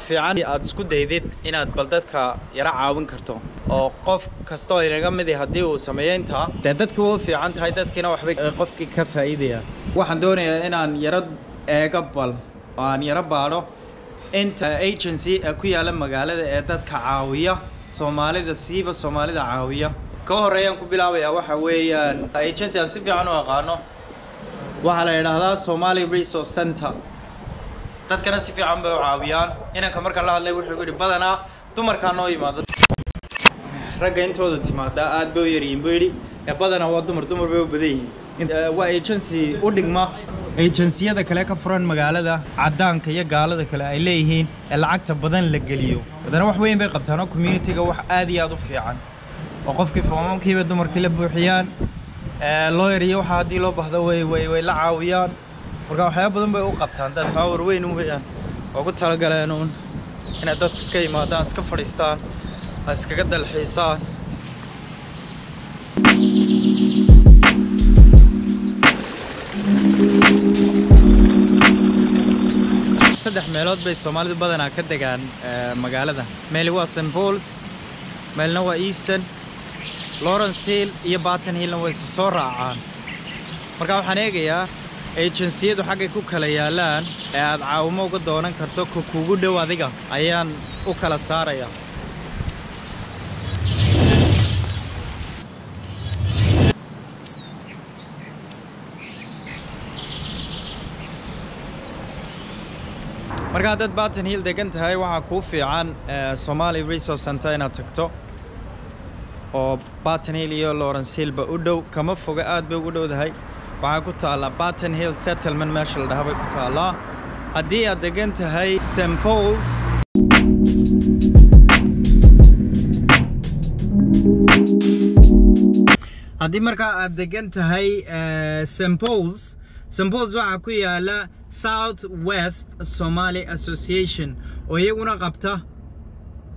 fiican aad isku daydid inaad baldadka yara caawin karto oo qof kasto inaga mid hadii uu sameeynta dadku oo fiican tahay dadkina waxba qofkii ka faa'iideeya waxaan doonayaa inaan yara eega bal aan yara baaro inta agency ku yaala magaalada ee dadka caawiya Soomaalida siiba Soomaalida caawiya ka horeeyaan ku bilaabayaa waxa weeyaan agency aan si fiican u aqaano waxa la yiraahdaa Somali Resource Center dadkana si fiican bay u caawiyaan inanka marka la hadlay wuxuu yiri badana dumarka noo yimaado ragga intooda timaada aad bay yariin beeri badana waa dumar bay u badan yihiin waa agency u dhigma agenciyada kale ka furan magaalada cadaanka iyo gaalada kale ay leeyihiin lacagta badan la geliyo badana wax weyn bay qabtaan community-ga wax aad iyo aad u fiican oo qofkii foomamkiiba dumarkii la buuxiyaan lawyer iyo waxa hadii loo baahdo way la caawiyaan marka waxyaabo badan bay u qabtaan dad power weyn u weeyaan oo ku tala galeen in dadku iska yimaadaan iska fadhiistaan iskaga dalxiisaan saddex meelood bay Soomaalidu badanaa ka degaan magaalada meel waa St Paul's meelna waa Eastern Lawrence Hill iyo Barton Hill way soo raacaan marka waxaan eegayaa agenciyadu xagay ku kala yaalaan ee aad caawimo uga doonan karto kuugu dhow adiga ayaan u kala saaraya marka dad Barton Hill degan tahay waxa ku fiican Somali Resource Center inaad tagto oo Barton Hill iyo Lawrence Hill ba u dhow kama foga aad bay ugu dhowdahay waxaa ku taala Barton Hill Settlement meesha la dhahay ku taala hadii aad degan tahay St Paul's hadii marka aad degan tahay St Paul's waxa ku yaala South West Somali Association oo iyaguna qabta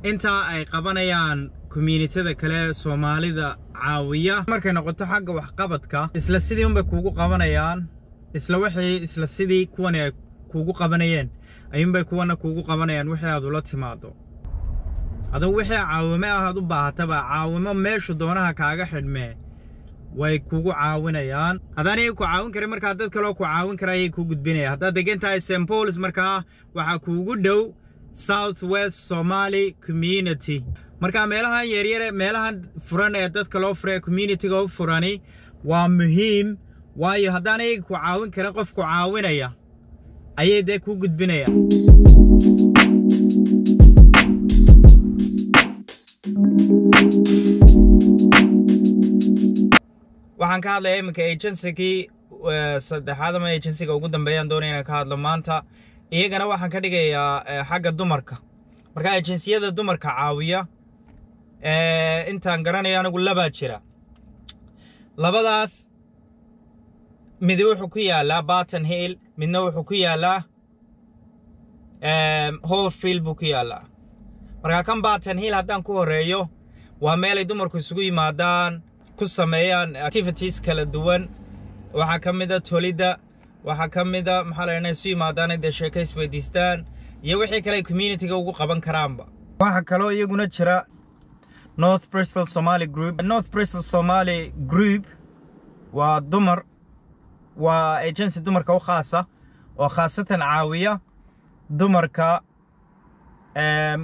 inta ay qabanayaan community-da kale Soomaalida caawiya markay noqoto xagga wax qabadka isla sidii unba kuugu qabanayaan isla sidii kuwan ay kuugu qabanayeen ayuunbay kuwana kuugu qabanayaan wixii aad ula timaado adoo wixii caawimo aad u baahataba caawimo meesha doonaha kaaga xidhmee way kuugu caawinayaan hadaan ku caawin karin marka dad kale oo ku caawin karayay ku gudbinayaan hadda degan tahay St Paul's marka waxa kuugu dhow South West Somali Community marka meelahan yaryar meelahan furan ee dadka loo furay community-ga u furani waa muhiim waayo hadaan ku caawin kara qof ku caawinaya ayay de ku gudbinaya waxaan ka hadlayaa iminka agency-gii saddexaad ama agency-ga ugu dambeeyaan doonayna ka hadlo maanta iyagana waxaan ka dhigayaa xagga dumarka marka agency-yada dumarka caawiya intaan garanaya anigu laba jira labadaas mid wuxuu ku yaalaa Barton Hill midna wuxuu ku yaalaa Hallfield buu ku yaalaa marka kan Barton Hill haddaan ku horeeyo waa meel ay dumarku isugu yimaadaan ku sameeyaan activities kala duwan waxa kamida tolida waxa kamida maxaa la yiraahdaa isu yimaadaan ay sheekays weydiistaan iyo wixii kale community-ga ugu qaban karaanba waxa kale oo iyaguna jira North Bristol Somali Group waa dumar waa agency dumarka u khaasa oo khaasatan caawiya dumarka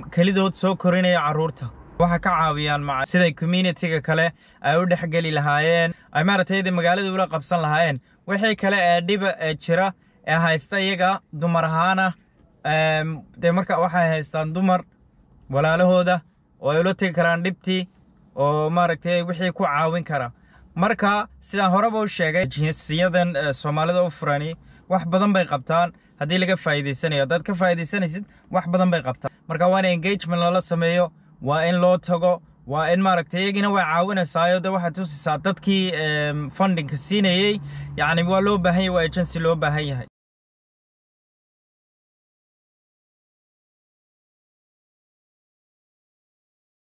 kalidood soo korinaya caruurta waxa ka caawiyaan sida community-ga kale ay u dhaxgali lahaayeen ay maartayda magaalada ula qabsan lahaayeen wixii kale ee dhib jira ee haysta iyaga dumar ahaana de marka waxay haystaan dumar walaalahooda oo ay ula tagi karaan dhibtii oo maaragtay wixii ku caawin kara marka sidaan horeba u sheegay jinsiyadan Soomaalida u furani wax badan bay qabtaan hadii laga faa'iideysanayo dad ka faa'iideysanaysid wax badan bay qabtaan marka waa engagement la sameeyo waa in loo tago waa in maaragtay iyagina way caawinaysaa waxa tusisaa dadkii funding ka siinayay yani waa loo baahan yahay waa agency loo baahan yahay